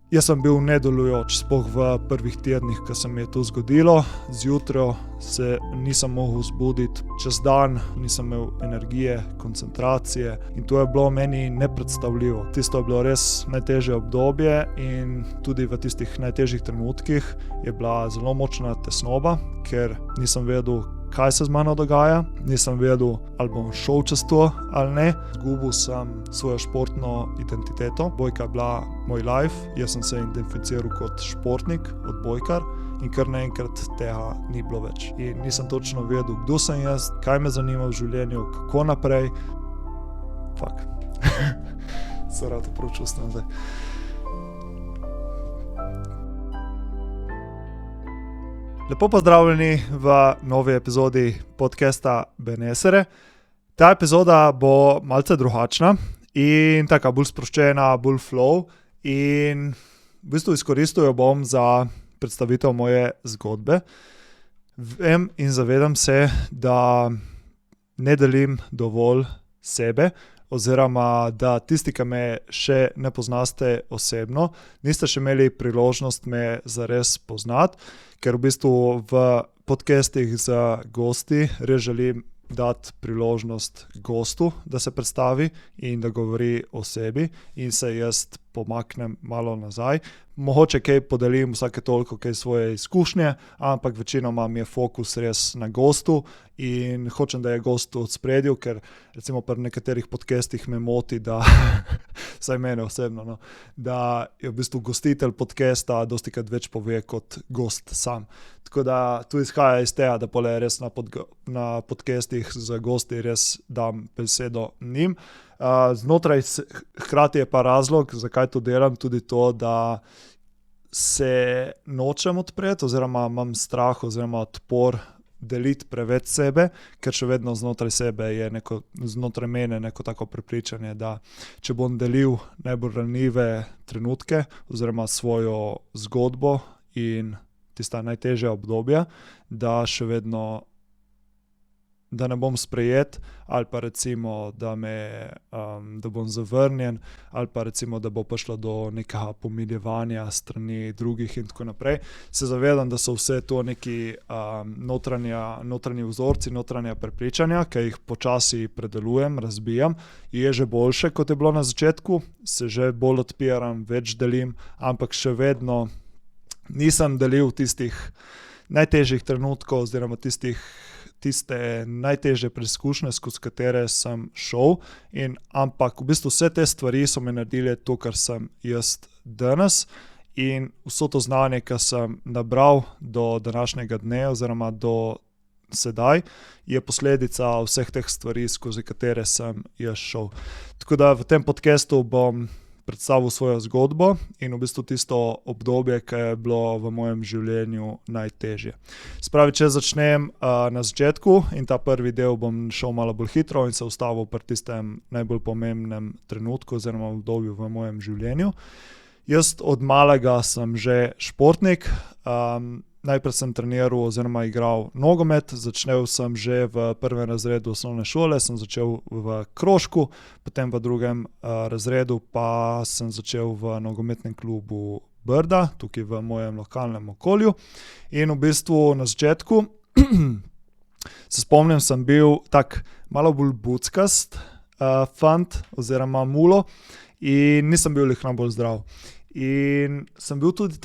Jaz sem bil nedelujoč, sploh v prvih tednih, ko se mi je to zgodilo. Zjutraj se nisem mogel zbuditi, čez dan nisem imel energije, koncentracije in to je bilo meni nepredstavljivo. Tisto je bilo res najtežje obdobje in tudi v tistih najtežjih trenutkih je bila zelo močna tesnoba, ker nisem vedel, kaj se z mano dogaja, nisem vedel, ali bom šel čez to ali ne. Zgubil sem svojo športno identiteto, odbojka je bila moj life, jaz sem se identificiral kot športnik, odbojkar in kar naenkrat tega ni bilo več. In nisem točno vedel, kdo sem jaz, kaj me zanima v življenju, kako naprej. Se rad prav čustvam zdaj. Lepo pozdravljeni v novi epizodi podcasta Benesere. Ta epizoda bo malce drugačna in taka bolj sproščena, bolj flow in v bistvu izkoristil jo bom za predstavitev moje zgodbe. Vem in zavedam se, da ne delim dovolj sebe, oziroma da tisti, ki me še ne poznaste osebno, niste še imeli priložnost me zares poznati, ker v bistvu v podcastih z gosti res želim dati priložnost gostu, da se predstavi in da govori o sebi in se jaz pomaknem malo nazaj. Mogoče kaj podelim vsake toliko kaj svoje izkušnje, ampak večinoma mi je fokus res na gostu in hočem, da je gost v ospredju, ker recimo pri nekaterih podcastih me moti, da vsaj mene osebno, da je v bistvu gostitelj podcasta dostikrat več pove kot gost sam. Tako da tu izhaja iz tega, da pole res na podcastih z gosti res dam besedo njim. Hkrati je pa razlog, zakaj to delam, tudi to, da se nočem odpreti oziroma imam strah oziroma odpor deliti preveč sebe, ker še vedno znotraj sebe je znotraj mene neko tako prepričanje, da če bom delil najbolj ranljive trenutke oziroma svojo zgodbo in tista najtežja obdobja, da še vedno da ne bom sprejet ali pa recimo, da bom zavrnjen ali pa recimo, da bo prišlo do nekega pomiljevanja strani drugih in tako naprej. Se zavedam, da so vse to neki notranji vzorci, notranja prepričanja, ki jih počasi predelujem, razbijam. Je že boljše, kot je bilo na začetku, se že bolj odpiram, več delim, ampak še vedno nisem delil tistih najtežjih trenutkov oziroma tiste najtežje preizkušnje, skozi katere sem šel, ampak v bistvu vse te stvari so me naredile to, kar sem jaz danes in vso to znanje, ki sem nabral do današnjega dne oziroma do sedaj, je posledica vseh teh stvari, skozi katere sem jaz šel. Tako da v tem podcastu bom predstavil svojo zgodbo in v bistvu tisto obdobje, ki je bilo v mojem življenju najtežje. Spravi, če začnem na začetku in ta prvi del bom šel malo bolj hitro in se ustavil pri tistem najbolj pomembnem trenutku oziroma obdobju v mojem življenju. Jaz od malega sem že športnik. Najprej sem treniral oziroma igral nogomet, začel sem že v prvem razredu osnovne šole, sem začel v krožku, potem v drugem razredu pa sem začel v nogometnem klubu Brda, tukaj v mojem lokalnem okolju. In v bistvu na začetku, se spomnim, sem bil tak malo bolj buckast fant oziroma mulo in nisem bil najbolj zdrav. In sem bil tudi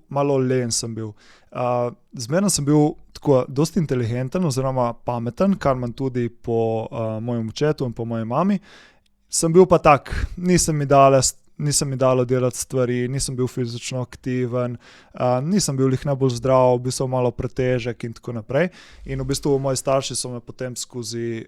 malo len sem bil. Zmerno sem bil tako dosti inteligenten oziroma pameten, kar imam tudi po mojem očetu in po moji mami. Sem bil pa tak, nisem mi dalo delati stvari, nisem bil fizično aktiven, nisem bil najbolj zdrav, bil sem malo pretežek in tako naprej. In v bistvu moji starši so me potem skozi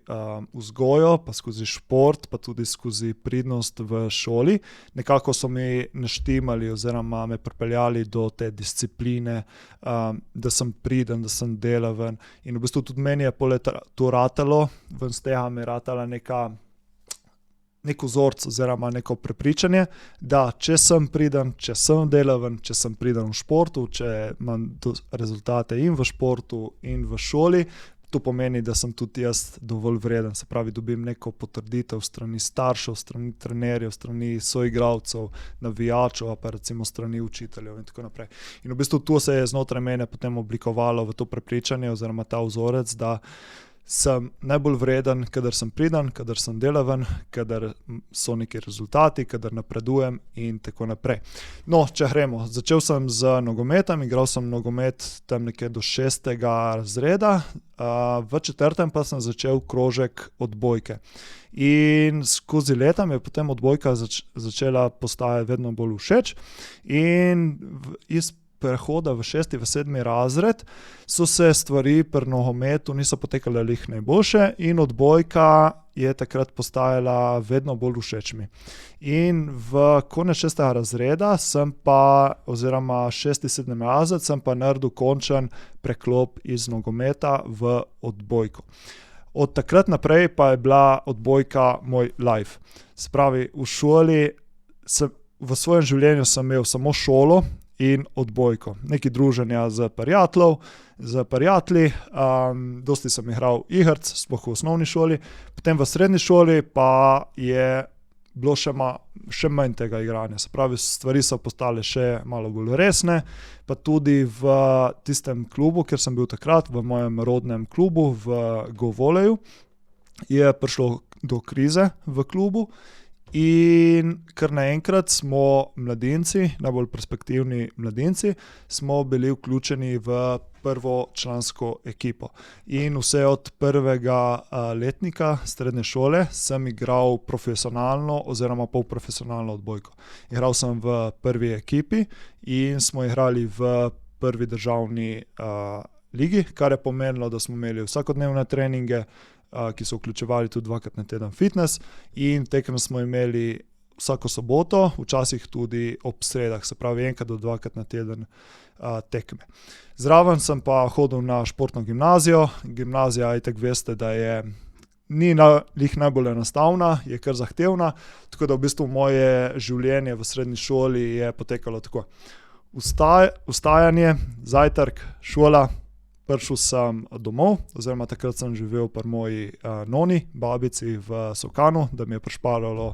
vzgojo, pa skozi šport, pa tudi skozi pridnost v šoli, nekako so mi naštimali oziroma me pripeljali do te discipline, da sem priden, da sem delaven. In v bistvu tudi meni je to ratalo, ven z tega mi je ratala nek vzorc oziroma neko prepričanje, da če sem priden, če sem delaven, če sem priden v športu, če imam rezultate in v športu in v šoli, to pomeni, da sem tudi jaz dovolj vreden, se pravi, dobim neko potrditev strani staršev, strani trenerjev, strani soigralcev, navijačev, pa recimo strani učiteljev in tako naprej. In v bistvu to se je znotraj mene potem oblikovalo v to prepričanje oziroma ta vzorec, da sem najbolj vreden, kadar sem priden, kadar sem delaven, kadar so neki rezultati, kadar napredujem in tako naprej. No, če gremo, začel sem z nogometom, igral sem nogomet tam nekje do 6. razreda, v 4. pa sem začel krožek odbojke. In skozi leta mi je potem odbojka začela postajati vedno bolj všeč in iz prehoda v 6. v 7. razred so se stvari pri nogometu niso potekale lih najboljše in odbojka je takrat postajala vedno bolj všeč mi. In v konec 6. razreda sem pa, oziroma 6. 7. razred, sem pa naredil končen preklop iz nogometa v odbojko. Od takrat naprej pa je bila odbojka moj life. Se pravi, v šoli v svojem življenju sem imel samo šolo in odbojko. Neki druženja z prijatelji, dosti sem igral igrc, sploh v osnovni šoli, potem v srednji šoli pa je bilo še manj tega igranja. Se pravi, stvari so postale še malo bolj resne, pa tudi v tistem klubu, kjer sem bil takrat, v mojem rodnem klubu v Govoleju, je prišlo do krize v klubu. In kar naenkrat smo mladinci, najbolj perspektivni mladinci, smo bili vključeni v prvo člansko ekipo. In vse od prvega letnika srednje šole sem igral profesionalno oziroma polprofesionalno odbojko. Igral sem v prvi ekipi in smo igrali v prvi državni ligi, kar je pomenilo, da smo imeli vsakodnevne treninge, ki so vključevali tudi 2-krat na teden fitness in tekme smo imeli vsako soboto, včasih tudi ob sredah, se pravi 1 do 2-krat na teden tekme. Zraven sem pa hodil na športno gimnazijo. Gimnazija, itak veste, da ni lih najbolj enostavna, je kar zahtevna, tako da v bistvu moje življenje v srednji šoli je potekalo tako. Vstajanje, zajtrk, šola, prišel sem domov, oziroma takrat sem živel pri moji noni, babici v Sokanu, da mi je prišparalo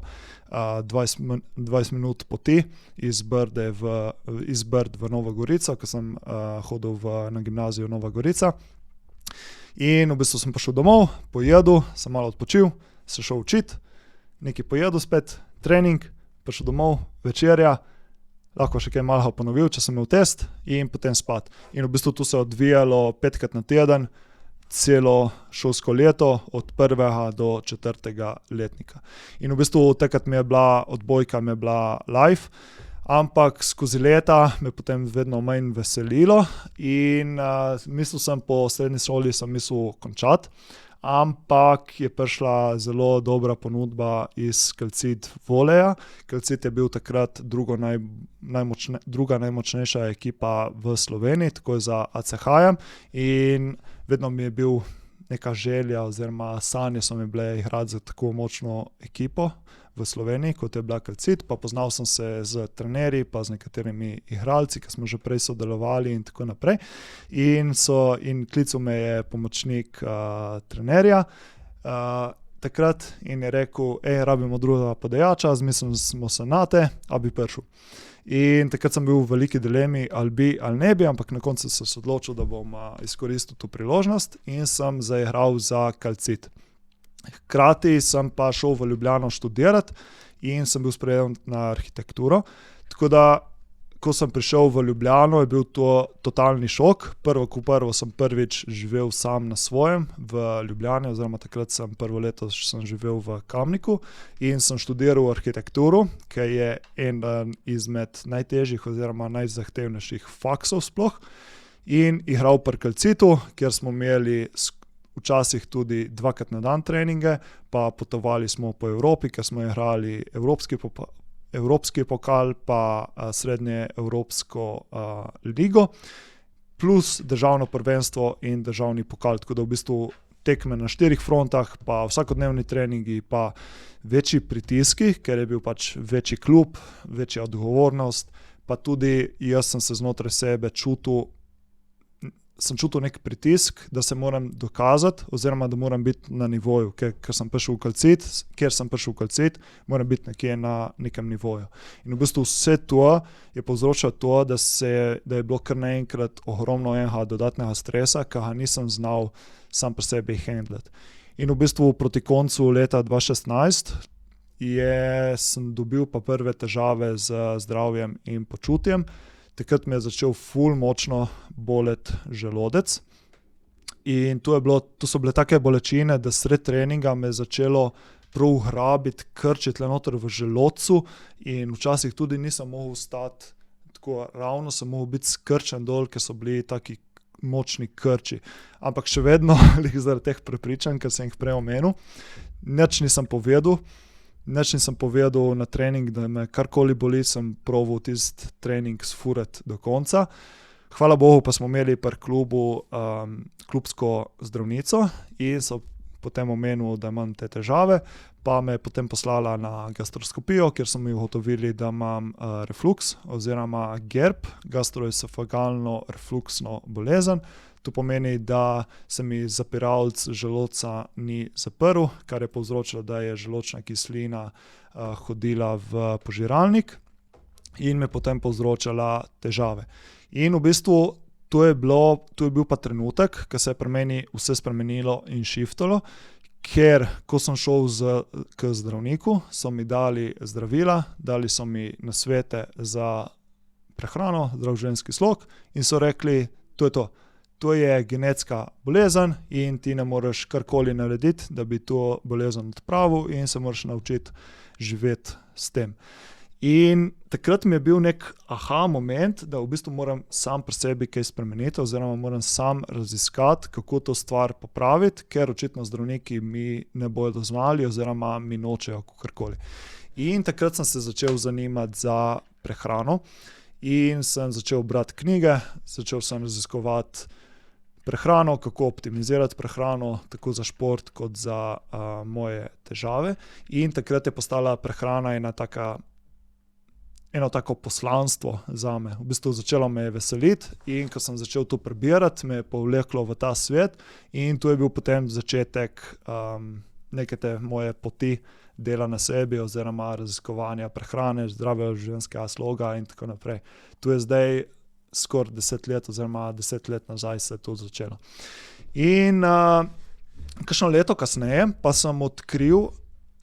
20 minut poti iz Brd v Novo Gorico, ko sem hodil na gimnazijo Nova Gorica. In v bistvu sem prišel domov, pojedel, sem malo odpočil, se šel učit, nekaj pojedel spet, trening, prišel domov, večerja, lahko še kaj malega ponovil, če sem imel test in potem spat. In v bistvu to se je odvijalo 5-krat na teden, celo šolsko leto, od 1. do 4. letnika. In v bistvu takrat odbojka mi je bila life, ampak skozi leta me potem vedno manj veselilo in mislil sem po srednji šoli končati, ampak je prišla zelo dobra ponudba iz Calcit Voleja. Calcit je bil takrat druga najmočnejša ekipa v Sloveniji, takoj za ACH-jem in vedno mi je bil neka želja oziroma sanje so mi bile igrati za tako močno ekipo v Sloveniji, kot je bila Calcit, pa poznal sem se z trenerji, pa z nekaterimi igralci, ki smo že prej sodelovali in tako naprej. In klical me je pomočnik trenerja takrat in je rekel, rabimo drugega podajača, zmislili smo se nate, a bi prišel. In takrat sem bil v veliki dilemi, ali bi ali ne bi, ampak na koncu sem se odločil, da bom izkoristil to priložnost in sem zaigral za Calcit. Hkrati sem pa šel v Ljubljano študirati in sem bil sprejet na arhitekturo. Tako da, ko sem prišel v Ljubljano, je bil to totalni šok. Prvo sem prvič živel sam na svojem v Ljubljani, oziroma takrat prvo leto sem živel v Kamniku in sem študiral arhitekturo, ki je eden izmed najtežjih oziroma najzahtevnejših faksov sploh. In igral pri Calcitu, kjer smo imeli včasih tudi 2-krat na dan treninge, pa potovali smo po Evropi, ker smo igrali Evropski pokal, pa srednje Evropsko ligo, plus državno prvenstvo in državni pokal, tako da v bistvu tekme na 4 frontah, pa vsakodnevni treningi, pa večji pritiski, ker je bil pač večji klub, večja odgovornost, pa tudi jaz sem se znotraj sebe čutil sem čutil nek pritisk, da se moram dokazati oziroma da moram biti na nivoju, ker sem prišel v kalcit, moram biti nekje na nekem nivoju. In v bistvu vse to je povzročilo to, da je bilo kar naenkrat ogromno enega dodatnega stresa, ki ga nisem znal sam pri sebi handlati. In v bistvu proti koncu leta 2016 sem dobil pa prve težave z zdravjem in počutjem. Takrat mi je začel ful močno boleti želodec. In to so bile take bolečine, da sred treninga me je začelo prav grabiti, krčiti le noter v želodcu in včasih tudi nisem mogel stati tako ravno, sem mogel biti skrčen dol, ker so bili taki močni krči. Ampak še vedno, zaradi teh prepričanj, ker sem jih prej omenil, nič nisem povedal na trening, da me karkoli boli, sem probal tisti trening sfurati do konca. Hvala Bogu pa smo imeli pri klubu klubsko zdravnico in so potem omenil, da imam te težave, pa me je potem poslala na gastroskopijo, kjer so mi ugotovili, da imam refluks oziroma GERB, gastroesofagalno refluksno bolezen. To pomeni, da se mi zapiralec želodca ni zaprl, kar je povzročilo, da je želodčna kislina hodila v požiralnik in me potem povzročala težave. In v bistvu to je bil pa trenutek, ko se je pri meni vse spremenilo in shiftalo, ker ko sem šel k zdravniku, so mi dali zdravila, dali so mi nasvete za prehrano, zdrav življenjski slog in so rekli, to je to. To je genetska bolezen in ti ne moreš karkoli narediti, da bi to bolezen odpravil in se moraš naučiti živeti s tem. In takrat mi je bil nek aha moment, da v bistvu moram sam pri sebi kaj spremeniti oziroma moram sam raziskati, kako to stvar popraviti, ker očitno zdravniki mi ne bodo znali oziroma mi nočejo kakorkoli. In takrat sem se začel zanimati za prehrano in sem začel brati knjige, začel sem raziskovati prehrano, kako optimizirati prehrano, tako za šport kot za moje težave. In takrat je postala prehrana eno tako poslanstvo zame. V bistvu začelo me je veseliti in ko sem začel to prebirati, me je povleklo v ta svet in to je bil potem začetek neke te moje poti dela na sebi oziroma raziskovanja prehrane, zdravega življenjskega sloga in tako naprej. To je zdaj skoraj 10 let oziroma 10 let nazaj se je to začelo. In kakšno leto kasneje pa sem odkril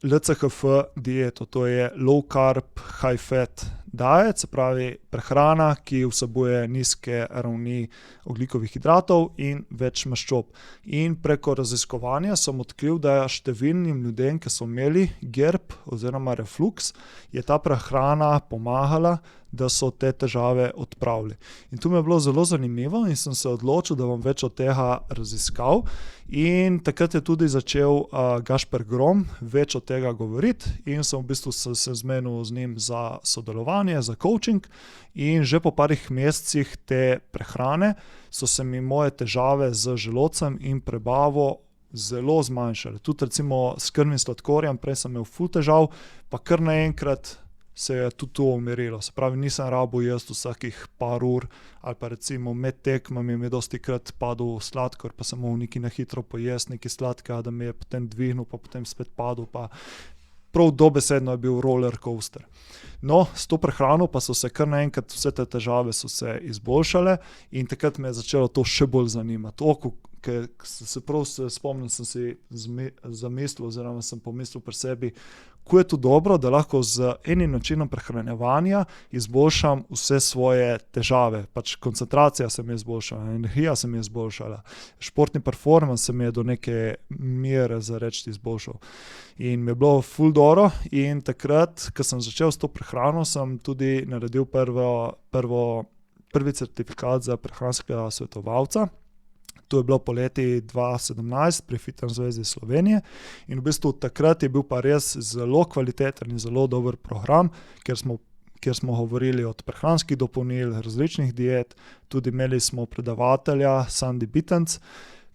LCHF dieto, to je low carb, high fat diet, se pravi prehrana, ki vsebuje nizke ravni ogljikovih hidratov in več maščob. In preko raziskovanja sem odkril, da številnim ljudem, ki so imeli GERB oziroma refluks, je ta prehrana pomagala, da so te težave odpravili. In to mi je bilo zelo zanimivo in sem se odločil, da bom več od tega raziskal. In takrat je tudi začel Gašper Grom več od tega govoriti in sem v bistvu se zmenil z njim za sodelovanje, za coaching in že po parih mesecih te prehrane so se mi moje težave z želodcem in prebavo zelo zmanjšale. Tudi recimo s krvnim sladkorjem, prej sem imel ful težav, pa kar naenkrat se je tudi to umirilo. Se pravi, nisem rabil jesti vsakih par ur ali pa recimo med tekmami mi je dostikrat padel sladkor, pa sem mogel nekaj na hitro pojesti, nekaj sladkega, da mi je potem dvignil, pa potem spet padel, pa prav dobesedno je bil roller coaster. No, s to prehrano pa so se kar naenkrat vse te težave so se izboljšale in takrat me je začelo to še bolj zanimati. Ker se spomnim, sem si zamislil oziroma sem pomislil pri sebi, kako je to dobro, da lahko z enim načinom prehranjevanja izboljšam vse svoje težave. Pač koncentracija se mi je izboljšala, energija se mi je izboljšala, športni performance se mi je do neke mere za reči izboljšal. In mi je bilo ful dobro in takrat, ko sem začel s to prehrano, sem tudi naredil prvi certifikat za prehranskega svetovalca. To je bilo poleti 2017 pri Fitness zvezi Slovenije in v bistvu takrat je bil pa res zelo kvaliteten in zelo dober program, kjer smo govorili od prehranskih dopolnil, različnih diet, tudi imeli smo predavatelja Sandy Bitens,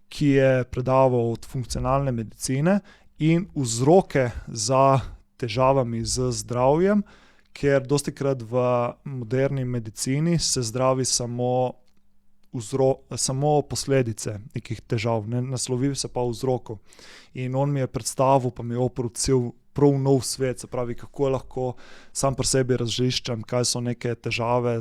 ki je predaval od funkcionalne medicine in vzroke za težavami z zdravjem, ker dostikrat v moderni medicini se zdravi samo samo posledice nekih težav, ne naslovil se pa vzrokov. In on mi je predstavil, pa mi je oprocil prav nov svet, se pravi, kako lahko sam pri sebi raziščem, kaj so neke težave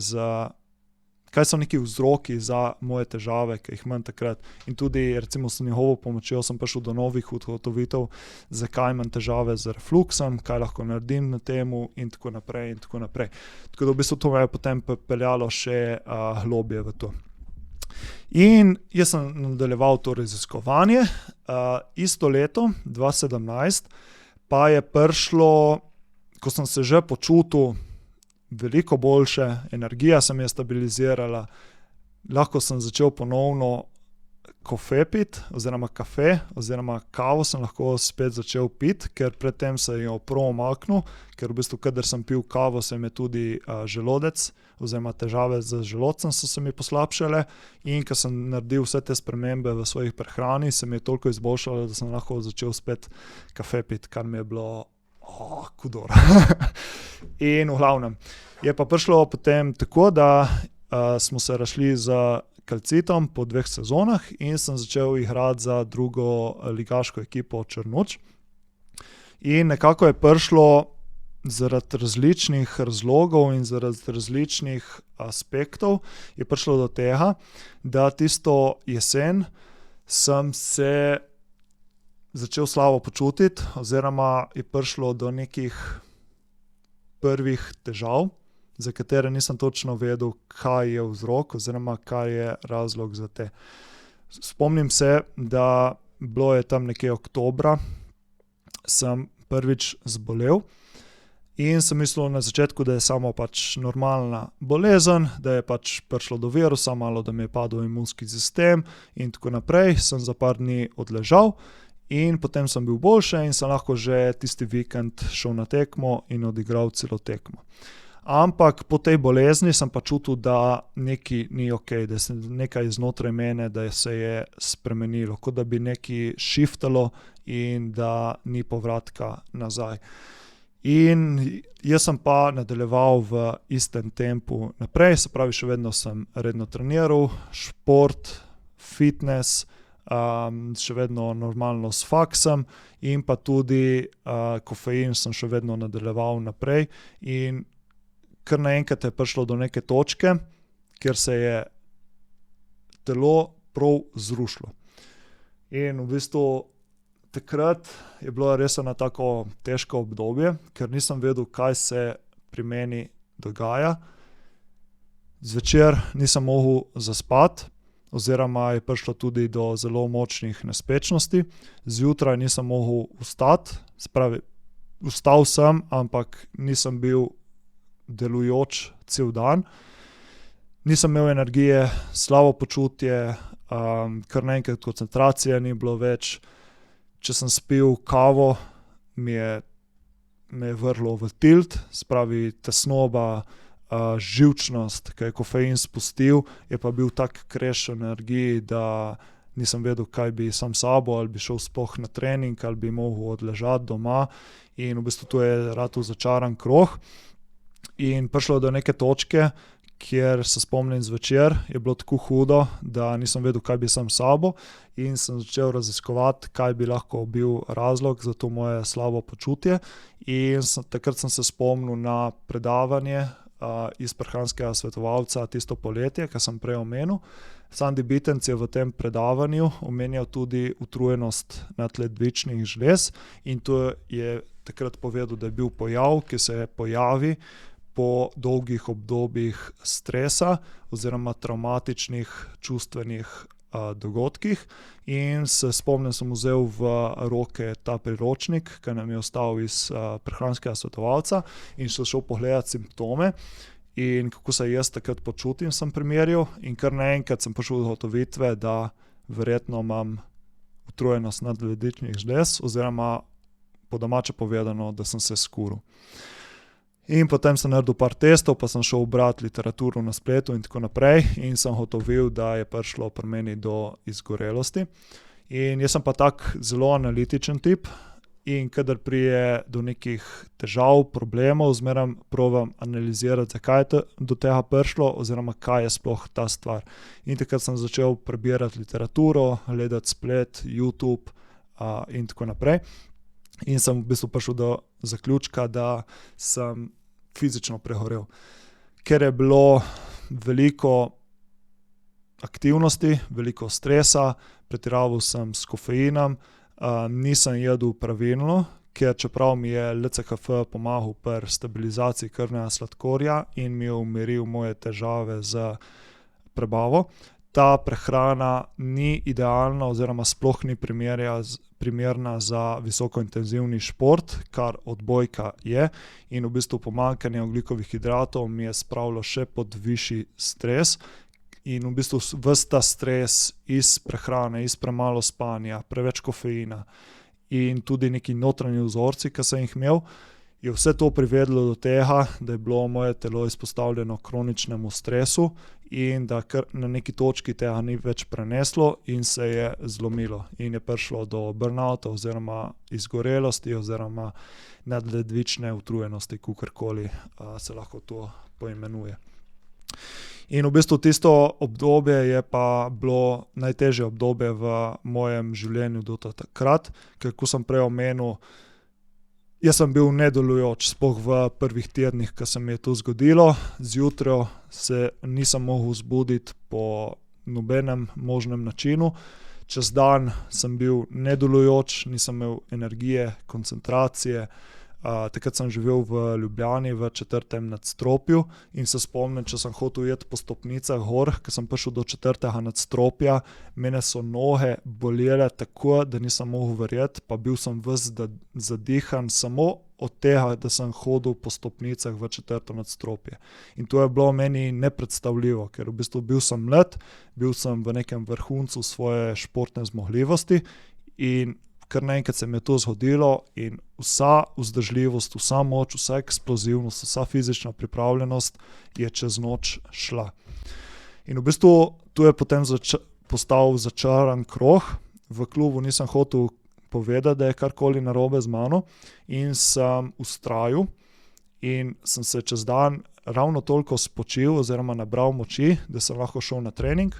kaj so neki vzroki za moje težave, ki jih imam takrat. In tudi recimo s njegovo pomočjo sem prišel do novih ugotovitev, zakaj imam težave z refluksom, kaj lahko naredim na temu in tako naprej in tako naprej. Tako da v bistvu to me je potem peljalo še globje v to. In jaz sem nadaljeval to raziskovanje. Isto leto, 2017, pa je prišlo, ko sem se že počutil veliko boljše, energija se mi je stabilizirala, lahko sem začel ponovno kofe piti, oziroma kafe, oziroma kavo sem lahko spet začel piti, ker predtem se je prav umaknil, ker v bistvu, kadar sem pil kavo, se mi je tudi želodec, oziroma težave z želodcem so se mi poslabšale, in ko sem naredil vse te spremembe v svojih prehrani, se mi je toliko izboljšalo, da sem lahko začel spet kafe piti, kar mi je bilo kudor. In v glavnem, je pa prišlo potem tako, da smo se razšli z Calcitom po 2 sezonah in sem začel igrati za drugo ligaško ekipo Črnuč. In nekako je prišlo zaradi različnih razlogov in zaradi različnih aspektov, je prišlo do tega, da tisto jesen sem se začel slabo počutiti, oziroma je prišlo do nekih prvih težav, za katere nisem točno vedel, kaj je vzrok oziroma kaj je razlog za te. Spomnim se, da bilo je tam nekje oktobra, sem prvič zbolel in sem mislil na začetku, da je samo pač normalna bolezen, da je pač prišlo do virusa, malo da mi je padel imunski sistem in tako naprej. Sem za par dni odležal in potem sem bil boljše in sem lahko že tisti vikend šel na tekmo in odigral celo tekmo. Ampak po tej bolezni sem pa čutil, da nekaj ni okej, da se nekaj znotraj mene, da se je spremenilo, kot da bi nekaj shiftalo in da ni povratka nazaj. In jaz sem pa nadaljeval v istem tempu naprej, se pravi, še vedno sem redno treniral, šport, fitness, še vedno normalno s faksom in pa tudi kofein sem še vedno nadaljeval naprej in kar naenkrat je prišlo do neke točke, kjer se je telo prav zrušilo. In v bistvu takrat je bilo res eno tako težko obdobje, ker nisem vedel, kaj se pri meni dogaja. Zvečer nisem mogel zaspati, oziroma je prišlo tudi do zelo močnih nespečnosti. Zjutraj nisem mogel vstati, se pravi, vstal sem, ampak nisem bil delujoč cel dan. Nisem imel energije, slabo počutje, kar naenkrat koncentracije ni bilo več. Če sem spil kavo, me je vrglo v tilt, se pravi tesnoba, živčnost, ki je kofein spustil, je pa bil tak kreš energiji, da nisem vedel, kaj bi sam sabo, ali bi šel sploh na trening, ali bi mogel odležati doma. In v bistvu to je ratal začaran krog. In prišlo do neke točke, kjer se spomnim zvečer, je bilo tako hudo, da nisem vedel, kaj bi sam sabo, in sem začel raziskovati, kaj bi lahko bil razlog za to moje slabo počutje. In takrat sem se spomnil na predavanje iz prehranskega svetovalca tisto poletje, ki sem prej omenil. Sandi Bitenc je v tem predavanju omenjal tudi utrujenost nadledvičnih žlez in to je takrat povedal, da je bil pojav, ki se pojavi po dolgih obdobjih stresa oziroma travmatičnih čustvenih dogodkih. In se spomnim, sem vzel v roke ta priročnik, ki nam je ostal iz prehranskega svetovalca, in šel pogledati simptome in kako se jaz takrat počutim, sem primerjal, in kar naenkrat sem prišel do ugotovitve, da verjetno imam utrujenost nadledvičnih žlez oziroma po domače povedano, da sem se skuril. In potem sem naredil par testov, pa sem šel brati literaturo na spletu in tako naprej in sem ugotovil, da je prišlo pri meni do izgorelosti. In jaz sem pa tak zelo analitičen tip in kadar prije do nekih težav, problemov, zmeraj probam analizirati, zakaj je do tega prišlo oziroma kaj je sploh ta stvar. In takrat sem začel prebirati literaturo, gledati splet, YouTube, in tako naprej. In sem v bistvu prišel do zaključka, da sem fizično prehorel. Ker je bilo veliko aktivnosti, veliko stresa, pretiraval sem s kofeinom, nisem jedel pravilno, ker čeprav mi je LCHF pomagal pri stabilizaciji krvnega sladkorja in mi je umiril moje težave z prebavo, ta prehrana ni idealna oziroma sploh ni primerna za visokointenzivni šport, kar odbojka je, in v bistvu pomanjkanje ogljikovih hidratov mi je spravilo še pod višji stres. In v bistvu ves ta stres iz prehrane, iz premalo spanja, preveč kofeina in tudi neki notranji vzorci, ki sem jih imel, je vse to privedlo do tega, da je bilo moje telo izpostavljeno kroničnemu stresu in da na neki točki tega ni več preneslo in se je zlomilo. In je prišlo do burnouta oziroma izgorelosti oziroma nadledvične utrujenosti, kakorkoli se lahko to poimenuje. In v bistvu tisto obdobje je pa bilo najtežje obdobje v mojem življenju do takrat, ker ko sem prej omenil, jaz sem bil nedelujoč, sploh v prvih tednih, ko se mi je to zgodilo. Zjutraj se nisem mogel zbuditi po nobenem možnem načinu. Čez dan sem bil nedelujoč, nisem imel energije, koncentracije. Takrat sem živel v Ljubljani v 4. nadstropju in se spomnim, če sem hotel iti po stopnicah gor, ko sem prišel do 4. nadstropja, mene so noge bolele tako, da nisem mogel verjeti, pa bil sem ves zadihan samo od tega, da sem hodil po stopnicah v 4. nadstropje. In to je bilo meni nepredstavljivo, ker v bistvu bil sem mlad, bil sem v nekem vrhuncu svoje športne zmogljivosti in kar naenkrat se mi je to zgodilo in vsa vzdržljivost, vsa moč, vsa eksplozivnost, vsa fizična pripravljenost je čez noč šla. In v bistvu tu je potem postal začaran krog. V klubu nisem hotel povedati, da je karkoli narobe z mano in sem vztrajal in sem se čez dan ravno toliko spočil oziroma nabral moči, da sem lahko šel na trening,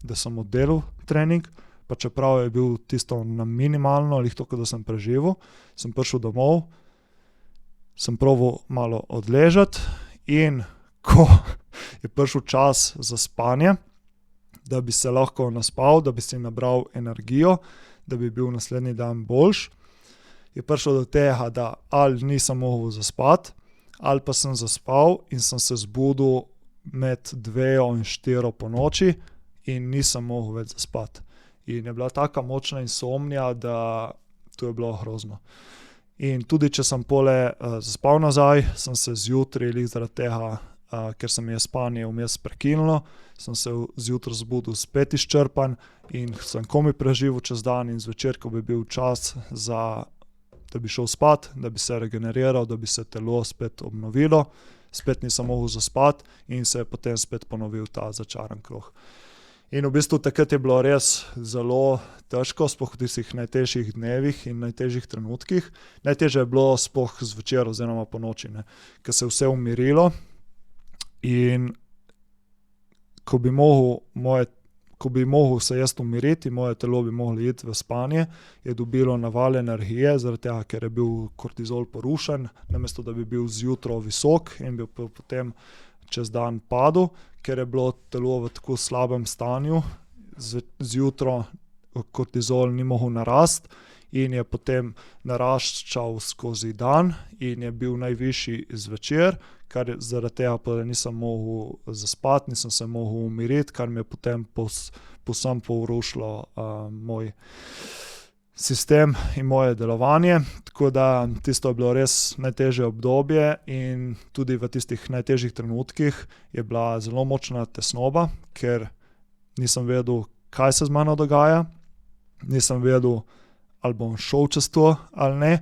da sem oddelal trening. Pa čeprav je bil tisto na minimalno, ali to, da sem preživel, sem prišel domov, sem probal malo odležati in ko je prišel čas za spanje, da bi se lahko naspal, da bi si nabral energijo, da bi bil naslednji dan boljši, je prišlo do tega, da ali nisem mogel zaspati, ali pa sem zaspal in sem se zbudil med 2 in 4 po noči in nisem mogel več zaspati. In je bila taka močna insomnija, da to je bilo grozno. In tudi če sem pole zaspal nazaj, sem se zjutraj zaradi tega, ker se mi je spanje vmes prekinilo, sem se zjutraj zbudil spet izčrpan in sem komaj preživel čez dan in zvečer, ko bi bil čas da bi šel spat, da bi se regeneriral, da bi se telo spet obnovilo, spet nisem mogel zaspati in se je potem spet ponovil ta začaran krog. In v bistvu takrat je bilo res zelo težko, sploh v tistih najtežjih dnevih in najtežjih trenutkih. Najtežje je bilo sploh zvečer oziroma ponoči, ko se je vse umirilo in ko bi mogel se jaz umiriti, moje telo bi moglo iti v spanje, je dobilo naval energije, zaradi tega, ker je bil kortizol porušen, namesto da bi bil zjutraj visok in bi potem čez dan padel, ker je bilo telo v tako slabem stanju, zjutraj kortizol ni mogel narasti in je potem naraščal skozi dan in je bil najvišji zvečer, kar zaradi tega pa nisem mogel zaspati, nisem se mogel umiriti, kar mi je potem povsem porušilo moj sistem in moje delovanje. Tako da tisto je bilo res najtežje obdobje in tudi v tistih najtežjih trenutkih je bila zelo močna tesnoba, ker nisem vedel, kaj se z mano dogaja, nisem vedel, ali bom šel čez to ali ne,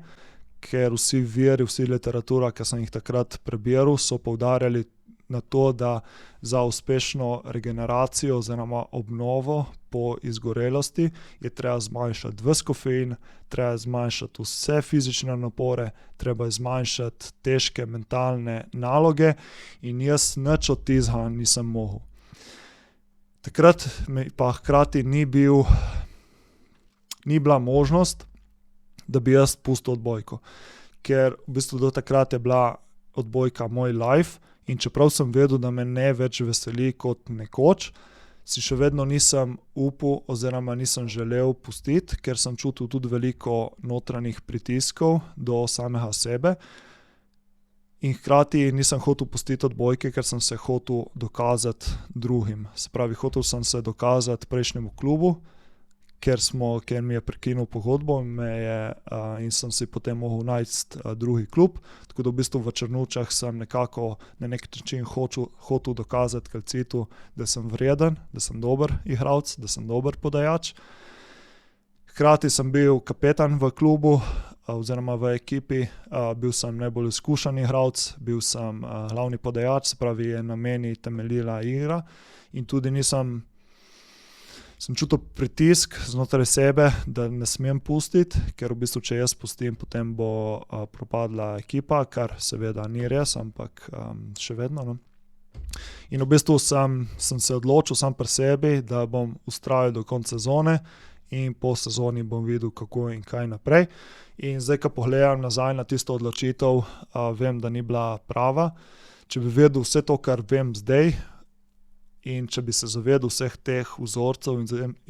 ker vsi viri, vsi literatura, ki sem jih takrat prebiral, so poudarjali na to, da za uspešno regeneracijo oziroma obnovo po izgorelosti, je treba zmanjšati ves kofein, treba zmanjšati vse fizične napore, treba zmanjšati težke mentalne naloge in jaz nič od tizga nisem mogel. Takrat mi pa hkrati ni bila možnost, da bi jaz pustil odbojko. Ker v bistvu do takrat je bila odbojka moj life in čeprav sem vedel, da me ne več veseli kot nekoč, si še vedno nisem upal oziroma nisem želel pustiti, ker sem čutil tudi veliko notranjih pritiskov do samega sebe. In hkrati nisem hotel pustiti odbojke, ker sem se hotel dokazati drugim. Se pravi, hotel sem se dokazati prejšnjemu klubu, ker mi je prekinil pogodbo in sem si potem mogel najti drugi klub. Tako da v bistvu v Črnučah sem nekako na nek način hotel dokazati Calcitu, da sem vreden, da sem dober igralec, da sem dober podajač. Hkrati sem bil kapetan v klubu oziroma v ekipi, bil sem najbolj izkušen igralec, bil sem glavni podajač, se pravi je na meni temeljila igra in tudi sem čutil pritisk znotraj sebe, da ne smem pustiti, ker v bistvu, če jaz pustim, potem bo propadla ekipa, kar seveda ni res, ampak še vedno. No. In v bistvu sem se odločil sam pri sebi, da bom vztrajal do konca sezone in po sezoni bom videl, kako in kaj naprej. In zdaj, ko pogledam nazaj na tisto odločitev, vem, da ni bila prava. Če bi vedel vse to, kar vem zdaj, in če bi se zavedal vseh teh vzorcev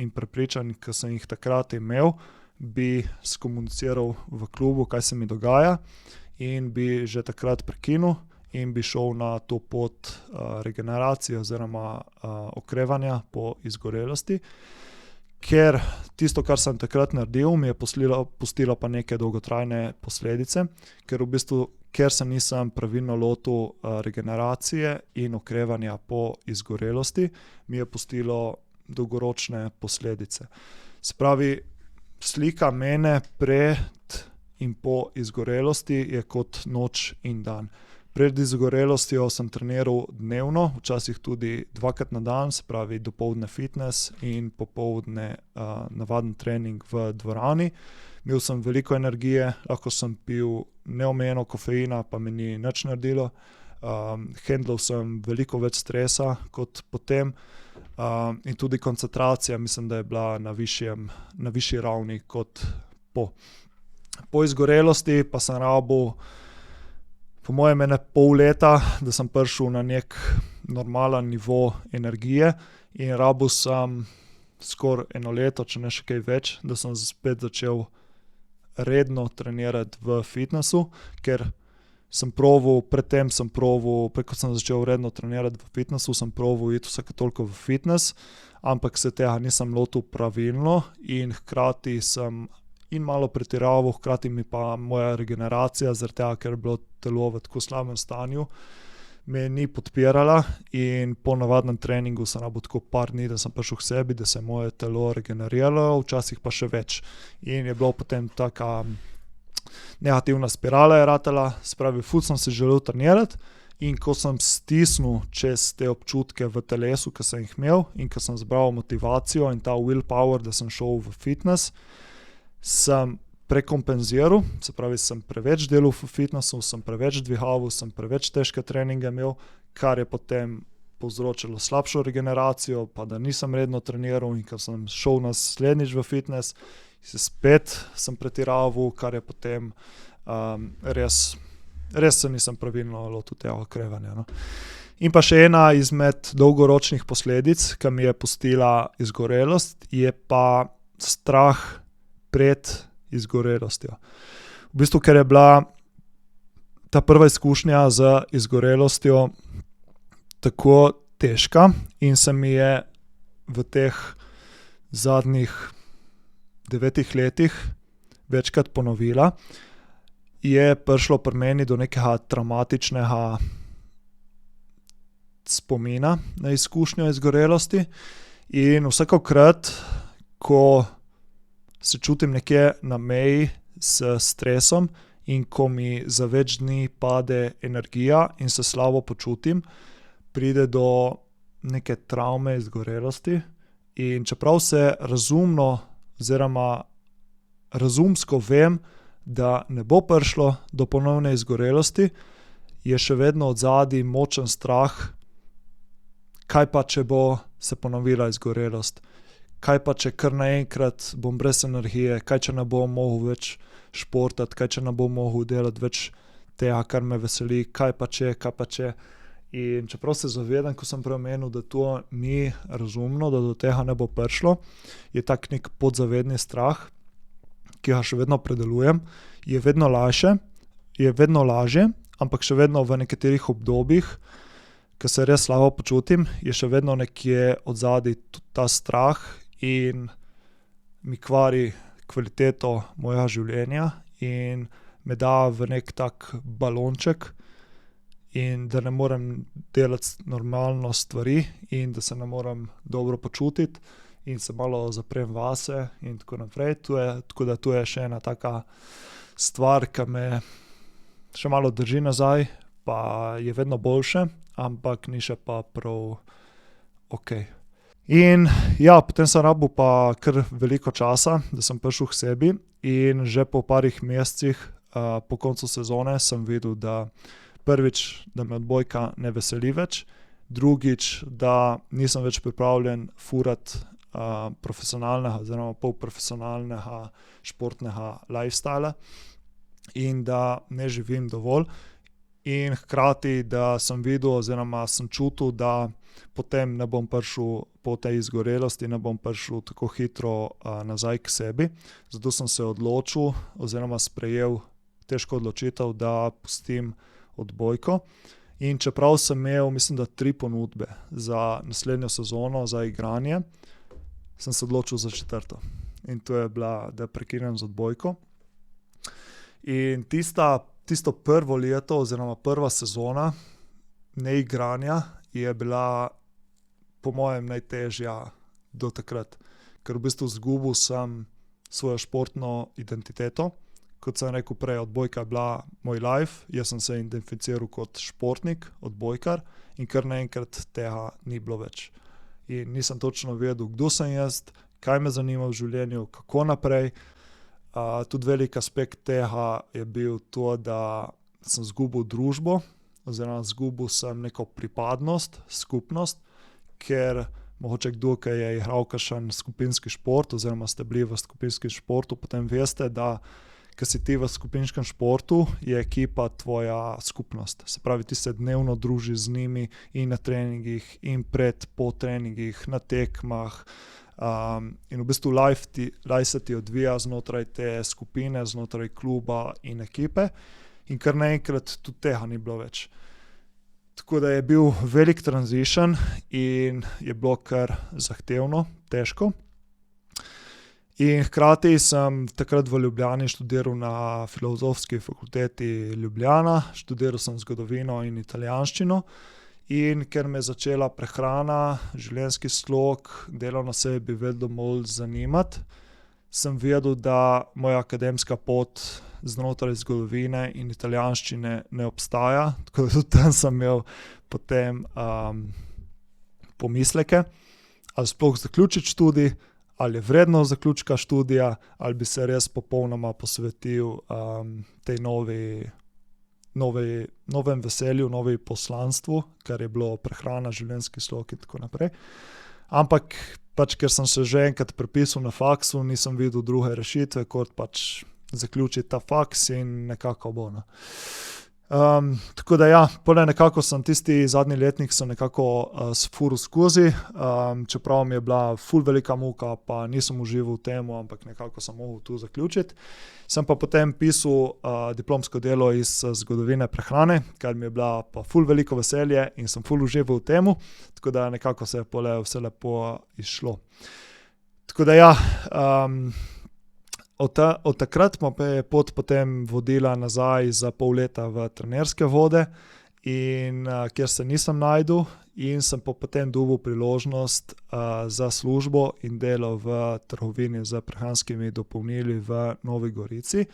in prepričanj, ki sem jih takrat imel, bi skomuniciral v klubu, kaj se mi dogaja in bi že takrat prekinil in bi šel na to pot regeneracije oziroma okrevanja po izgorelosti. Ker tisto, kar sem takrat naredil, mi je pustilo pa neke dolgotrajne posledice, ker se nisem pravilno lotil regeneracije in okrevanja po izgorelosti, mi je pustilo dolgoročne posledice. Se pravi, slika mene pred in po izgorelosti je kot noč in dan. Pred izgorelostjo sem treniral dnevno, včasih tudi 2krat na dan, se pravi dopoldne fitness in popoldne navaden trening v dvorani. Imel sem veliko energije, lahko sem pil neomejeno kofeina, pa mi ni nič naredilo. Handlal sem veliko več stresa kot potem in tudi koncentracija mislim, da je bila na višji ravni kot po. Po izgorelosti pa sem rabil po mojem pol leta, da sem prišel na nek normalen nivo energije in rabil sem skoraj 1 leto, če ne še kaj več, da sem spet začel redno trenirati v fitnessu, ker predtem sem proval, ko sem začel redno trenirati v fitnessu, sem proval iti vsake toliko v fitness, ampak se tega nisem lotil pravilno in hkrati sem in malo pretiraval, hkrati mi pa moja regeneracija, zaradi tega, ker je bilo telo v tako slabem stanju, me ni podpirala in po navadnem treningu sem rabil tako par dni, da sem prišel k sebi, da se je moje telo regeneriralo, včasih pa še več. In je bilo potem taka negativna spirala je ratala, se pravi, ful sem se želel trenirati in ko sem stisnil čez te občutke v telesu, ki sem jih imel in ko sem zbral motivacijo in ta willpower, da sem šel v fitness, sem prekompenziral, se pravi, sem preveč delal v fitnessu, sem preveč dvigal, sem preveč težke treninge imel, kar je potem povzročilo slabšo regeneracijo, pa da nisem redno treniral in ko sem šel naslednjič v fitness, sem pretiraval, kar je potem res se nisem pravilno lotil tega okrevanja. No. In pa še ena izmed dolgoročnih posledic, ki mi je pustila izgorelost, je pa strah pred izgorelostjo. V bistvu, ker je bila ta prva izkušnja z izgorelostjo tako težka in se mi je v teh zadnjih 9 letih večkrat ponovila, je prišlo pri meni do nekega travmatičnega spomina na izkušnjo izgorelosti in vsakokrat, ko se čutim nekje na meji s stresom in ko mi za več dni pade energija in se slabo počutim, pride do neke travme izgorelosti In čeprav se razumno oziroma razumsko vem, da ne bo prišlo do ponovne izgorelosti, je še vedno odzadaj močen strah, kaj pa, če bo se ponovila izgorelost. Kaj pa, če kar naenkrat bom brez energije, kaj če ne bom mogel več športati, kaj če ne bom mogel delati več tega, kar me veseli, kaj pa če. In čeprav se zavedam, ko sem prej omenil, da to ni razumno, da do tega ne bo prišlo, je tak nek podzavedni strah, ki ga še vedno predelujem, je vedno lažje, ampak še vedno v nekaterih obdobjih, ko se res slabo počutim, je še vedno nekje odzadaj ta strah in mi kvari kvaliteto mojega življenja in me da v nek tak balonček in da ne morem delati normalno stvari in da se ne morem dobro počutiti in se malo zaprem vase in tako naprej. Tako da to je še ena taka stvar, ki me še malo drži nazaj, pa je vedno boljše, ampak ni še pa prav okej. In ja, potem sem rabil pa kar veliko časa, da sem prišel k sebi in že po parih mesecih po koncu sezone sem videl, da prvič, da me odbojka ne veseli več, drugič, da nisem več pripravljen furati profesionalnega oziroma polprofesionalnega športnega lifestyla in da ne živim dovolj. In hkrati, da sem videl oziroma sem čutil, da potem ne bom prišel po tej izgorelosti, ne bom prišel tako hitro nazaj k sebi. Zato sem se odločil oziroma sprejel težko odločitev, da pustim odbojko. In čeprav sem imel, mislim, da 3 ponudbe za naslednjo sezono za igranje, sem se odločil za 4. In to je bila, da prekinem z odbojko. In tisto prvo leto oziroma prva sezona neigranja je bila po mojem najtežja do takrat, ker v bistvu izgubil sem svojo športno identiteto. Kot sem rekel prej, odbojka je bila moj life, jaz sem se identificiral kot športnik, odbojkar in kar naenkrat tega ni bilo več. In nisem točno vedel, kdo sem jaz, kaj me zanima v življenju, kako naprej. Tudi velik aspekt tega je bil to, da sem izgubil družbo oziroma izgubil sem neko pripadnost, skupnost, ker mogoče kdo, ki je igral kakšen skupinski šport oziroma ste bili v skupinskem športu, potem veste, da ko si ti v skupinskem športu, je ekipa tvoja skupnost. Se pravi, ti se dnevno družiš z njimi in na treningih in po treningih, na tekmah. In v bistvu life se ti odvija znotraj te skupine, znotraj kluba in ekipe in kar naenkrat tudi tega ni bilo več. Tako da je bil velik transition in je bilo kar zahtevno, težko. In hkrati sem takrat v Ljubljani študiral na Filozofski fakulteti Ljubljana, študiral sem zgodovino in italijanščino. In ker me je začela prehrana, življenjski slog, delo na sebi vedno bolj zanimati, sem vedel, da moja akademska pot znotraj zgodovine in italijanščine ne obstaja, tako da tudi tam sem imel potem pomisleke, ali sploh zaključiti študij, ali je vredno zaključka študija, ali bi se res popolnoma posvetil tej novem veselju, novi poslanstvu, kar je bilo prehrana, življenjski slog in tako naprej. Ampak ker sem se že enkrat prepisal na faksu, nisem videl druge rešitve, kot zaključiti ta faks in nekako bo. Tako da ja, potem nekako sem tisti zadnji letnik sem nekako sfuril skozi, čeprav mi je bila ful velika muka, pa nisem užival v tem, ampak nekako sem mogel tu zaključiti. Sem pa potem pisal diplomsko delo iz zgodovine prehrane, kar mi je bila pa ful veliko veselje in sem ful užival v tem, tako da nekako se je pole vse lepo izšlo. Tako da ja, od takrat me je pot potem vodila nazaj za pol leta v trenerske vode, in kjer se nisem našel in sem potem dobil priložnost za službo in delo v trgovini z prehranskimi dopolnili v Novi Gorici.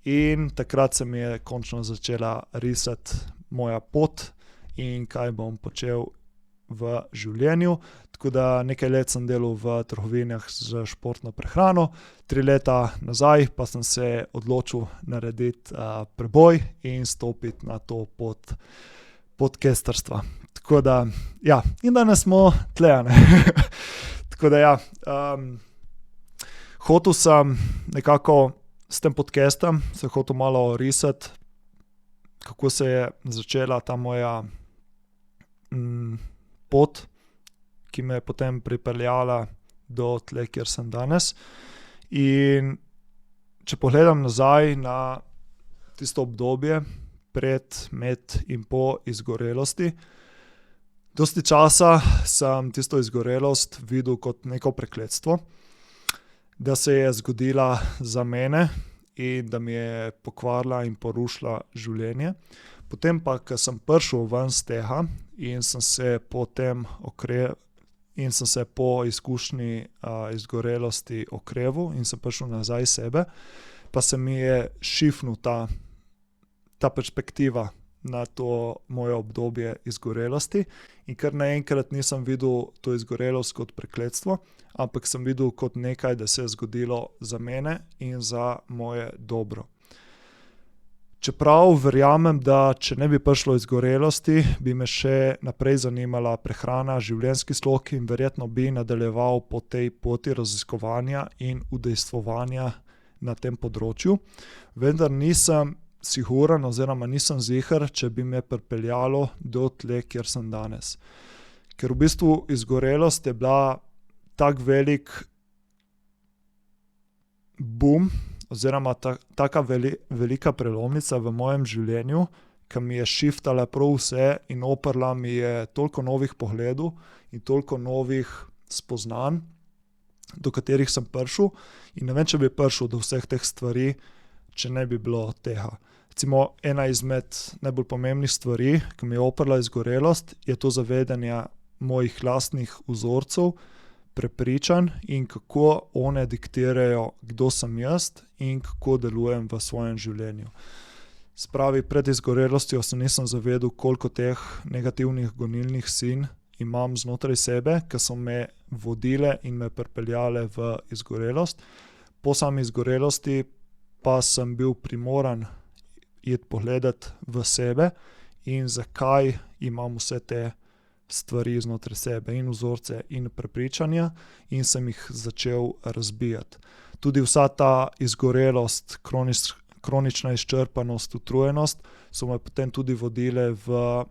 In takrat se mi je končno začela risati moja pot in kaj bom počel v življenju. Tako da nekaj let sem delal v trgovinah z športno prehrano, 3 leta nazaj pa sem se odločil narediti preboj in stopiti na to pot podcasterstva. Tako da, ja, in danes smo tle, ne. Tako da, ja, hotel sem nekako s tem podcastom, se hotel malo risati, kako se je začela ta moja pot, ki me je potem pripeljala do tle, kjer sem danes. In če pogledam nazaj na tisto obdobje pred, med in po izgorelosti, dosti časa sem tisto izgorelost videl kot neko prekletstvo, da se je zgodila za mene in da mi je pokvarila in porušila življenje. Potem pa, ko sem prišel ven z tega in sem se potem in sem se po izkušnji izgorelosti okrevil in sem prišel nazaj sebe, pa se mi je šifnil ta perspektiva na to moje obdobje izgorelosti in kar naenkrat nisem videl to izgorelost kot prekletstvo, ampak sem videl kot nekaj, da se je zgodilo za mene in za moje dobro. Čeprav verjamem, da če ne bi prišlo izgorelosti, bi me še naprej zanimala prehrana, življenjski slog in verjetno bi nadaljeval po tej poti raziskovanja in udejstvovanja na tem področju, vendar nisem siguren oziroma nisem ziher, če bi me pripeljalo do tle, kjer sem danes. Ker v bistvu izgorelost je bila tak velik boom oziroma taka velika prelomnica v mojem življenju, ki mi je šiftala prav vse in oprla mi je toliko novih pogledov in toliko novih spoznanj, do katerih sem prišel in ne vem, če bi prišel do vseh teh stvari, če ne bi bilo tega. Recimo, ena izmed najbolj pomembnih stvari, ki mi je oprla izgorelost, je to zavedanje mojih lastnih vzorcev, prepričanj in kako one diktirajo, kdo sem jaz in kako delujem v svojem življenju. Spravi, pred izgorelostjo se nisem zavedal, koliko teh negativnih gonilnih sil imam znotraj sebe, ki so me vodile in me pripeljale v izgorelost. Po sami izgorelosti pa sem bil primoran iti pogledati v sebe in zakaj imam vse te stvari znotraj sebe in vzorce in prepričanja in sem jih začel razbijati. Tudi vsa ta izgorelost, kronična izčrpanost, utrujenost so me potem tudi vodile v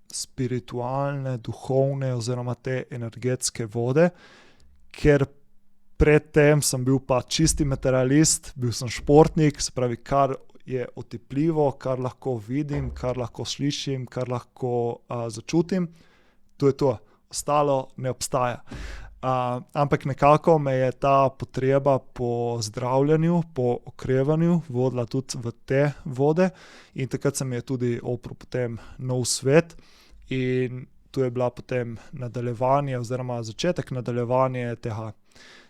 spiritualne, duhovne oziroma te energetske vode, ker predtem sem bil pa čisti materialist, bil sem športnik, se pravi, kar je otipljivo, kar lahko vidim, kar lahko slišim, kar lahko začutim, to je to. Ostalo ne obstaja. Ampak nekako me je ta potreba po zdravljenju, po okrevanju vodila tudi v te vode in takrat se mi je tudi oprl potem nov svet in tu je bila potem nadaljevanje oziroma začetek nadaljevanja tega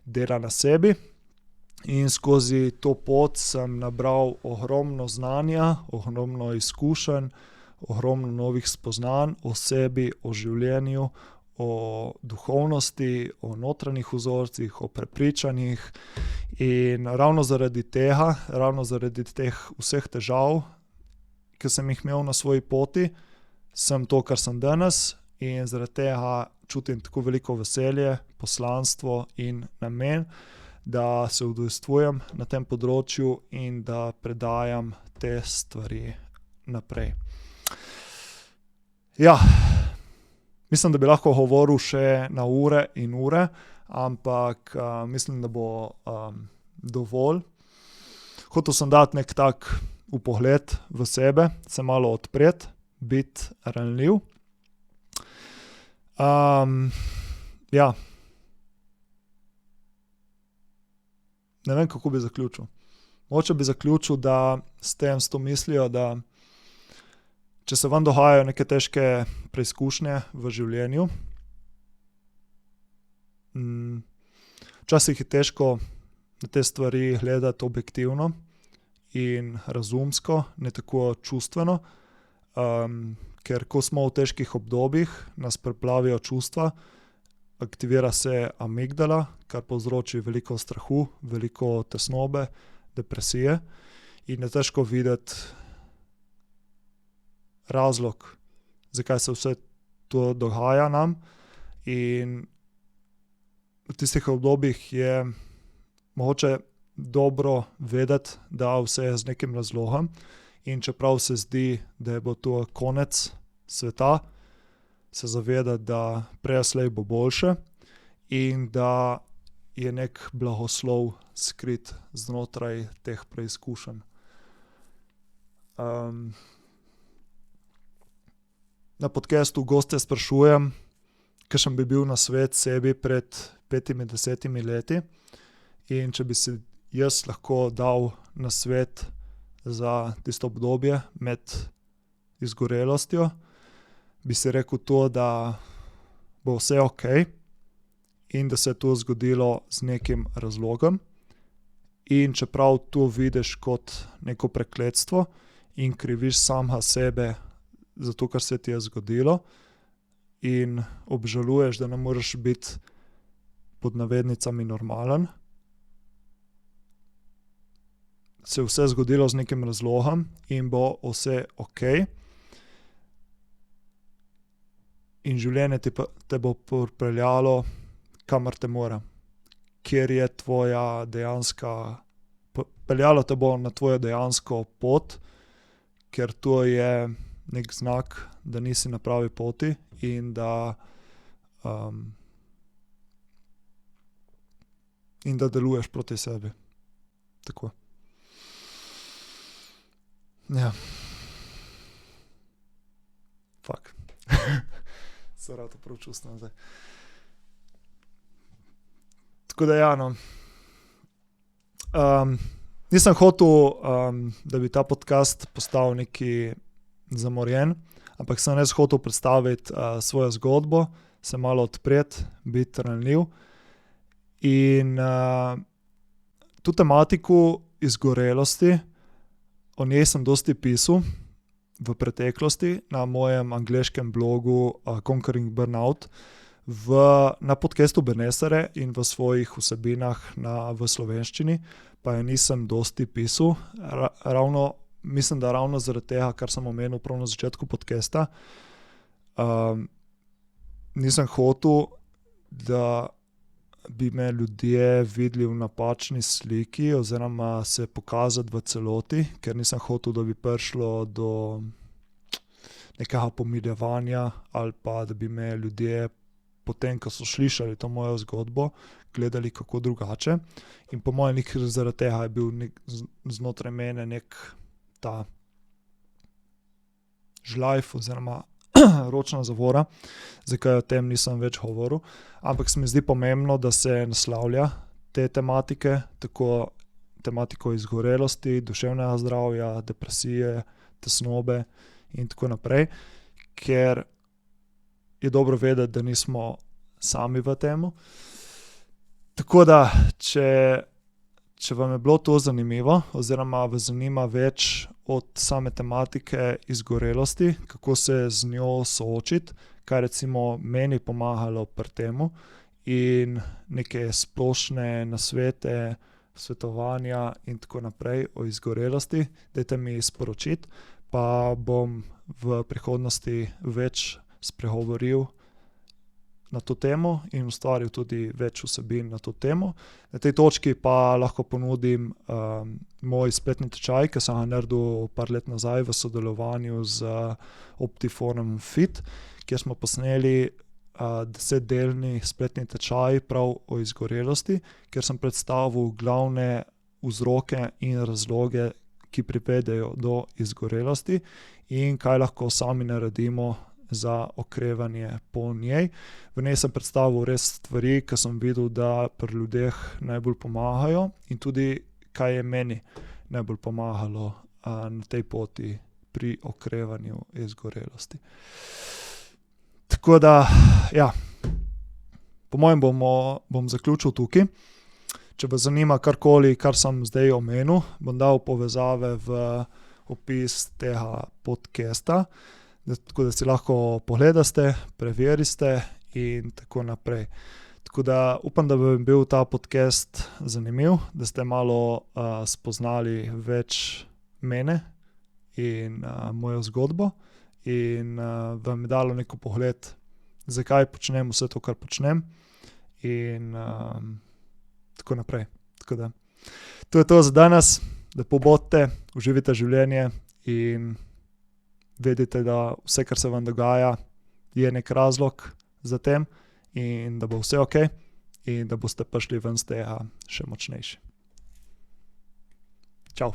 dela na sebi. In skozi to pot sem nabral ogromno znanja, ogromno izkušenj, ogromno novih spoznanj o sebi, o življenju, o duhovnosti, o notranjih vzorcih, o prepričanjih. In ravno zaradi tega, ravno zaradi teh vseh težav, ki sem jih imel na svoji poti, sem to, kar sem danes in zaradi tega čutim tako veliko veselje, poslanstvo in namen, da se udejstvujem na tem področju in da predajam te stvari naprej. Ja, mislim, da bi lahko govoril še na ure in ure, ampak mislim, da bo dovolj. Hotel sem dati nek tak vpogled v sebe, se malo odpreti, biti ranljiv. Ja. Ne vem, kako bi zaključil. Mogoče bi zaključil, da s to mislijo, da če se vam dogajajo neke težke preizkušnje v življenju, včasih je težko na te stvari gledati objektivno in razumsko, ne tako čustveno, ker ko smo v težkih obdobjih, nas preplavijo čustva, aktivira se amigdala, kar povzroči veliko strahu, veliko tesnobe, depresije in je težko videti razlog, zakaj se vse to dogaja nam. In v tistih obdobjih je mogoče dobro vedeti, da vse je z nekim razlogom, in čeprav se zdi, da bo to konec sveta, se zavedati, da prej slej bo boljše in da je nek blagoslov skrit znotraj teh preizkušenj. Na podcastu goste sprašujem, kakšen bi bil nasvet sebi pred 5-10 leti, in če bi si jaz lahko dal nasvet za tisto obdobje med izgorelostjo, bi si rekel to, da bo vse okej in da se je to zgodilo z nekim razlogom. In čeprav to vidiš kot neko prekletstvo in kriviš samega sebe za to, kar se ti je zgodilo, in obžaluješ, da ne moreš biti pod navednicami normalen, se je vse zgodilo z nekim razlogom in bo vse okej. In življenje te bo pripeljalo, kamor te mora, kjer je tvoja dejanska, peljalo te bo na tvojo dejansko pot, ker to je nek znak, da nisi na pravi poti in da deluješ proti sebi. Tako. Ja. Fak. Se rado prav čustvam zdaj. Tako da ja, no. Nisem hotel, da bi ta podcast postal neki zamorjen, ampak sem res hotel predstaviti svojo zgodbo, se malo odpreti, biti ranljiv. In to tematiko izgorelosti, o njej sem dosti pisal v preteklosti na mojem angleškem blogu Conquering Burnout, na podcastu Benesere in v svojih vsebinah v slovenščini, pa je nisem dosti pisal. Mislim, da ravno zaradi tega, kar sem omenil prav na začetku podcasta, nisem hotel, da bi me ljudje videli v napačni sliki oziroma se pokazati v celoti, ker nisem hotel, da bi prišlo do nekega pomiljevanja ali pa da bi me ljudje potem, ko so slišali to mojo zgodbo, gledali kako drugače. In po mojem zaradi tega je bil znotraj mene nek ta žlajf oziroma ročna zavora, zakaj o tem nisem več govoril. Ampak se mi zdi pomembno, da se naslavlja te tematike, tako tematiko izgorelosti, duševnega zdravja, depresije, tesnobe in tako naprej, ker je dobro vedeti, da nismo sami v temu. Tako da, če vam je bilo to zanimivo oziroma vas zanima več od same tematike izgorelosti, kako se z njo soočiti, kaj recimo meni pomagalo pri temu in neke splošne nasvete, svetovanja in tako naprej o izgorelosti, dajte mi sporočiti, pa bom v prihodnosti več spregovoril na to temo in ustvaril tudi več vsebin na to temo. Na tej točki pa lahko ponudim moj spletni tečaj, ki sem ga naredil par let nazaj v sodelovanju z Optiforum Fit, kjer smo posneli 10-delni spletni tečaj prav o izgorelosti, kjer sem predstavil glavne vzroke in razloge, ki privedejo do izgorelosti in kaj lahko sami naredimo za okrevanje po njej. V njej sem predstavil res stvari, ki sem videl, da pri ljudeh najbolj pomagajo in tudi, kaj je meni najbolj pomagalo na tej poti pri okrevanju izgorelosti. Tako da, ja, po mojem bom zaključil tukaj. Če vas zanima karkoli, kar sem zdaj omenil, bom dal povezave v opis tega podcasta. tako da si lahko pogledate, preverite in tako naprej. Tako da upam, da bi bil ta podcast zanimiv, da ste malo spoznali več mene in mojo zgodbo in vam je dalo neko pogled, zakaj počnem vse to, kar počnem in tako naprej. Tako da to je to za danes. Lepo bodite, uživajte življenje in vedite, da vse, kar se vam dogaja, je nek razlog za tem in da bo vse okej in da boste prišli ven z tega še močnejši. Čau.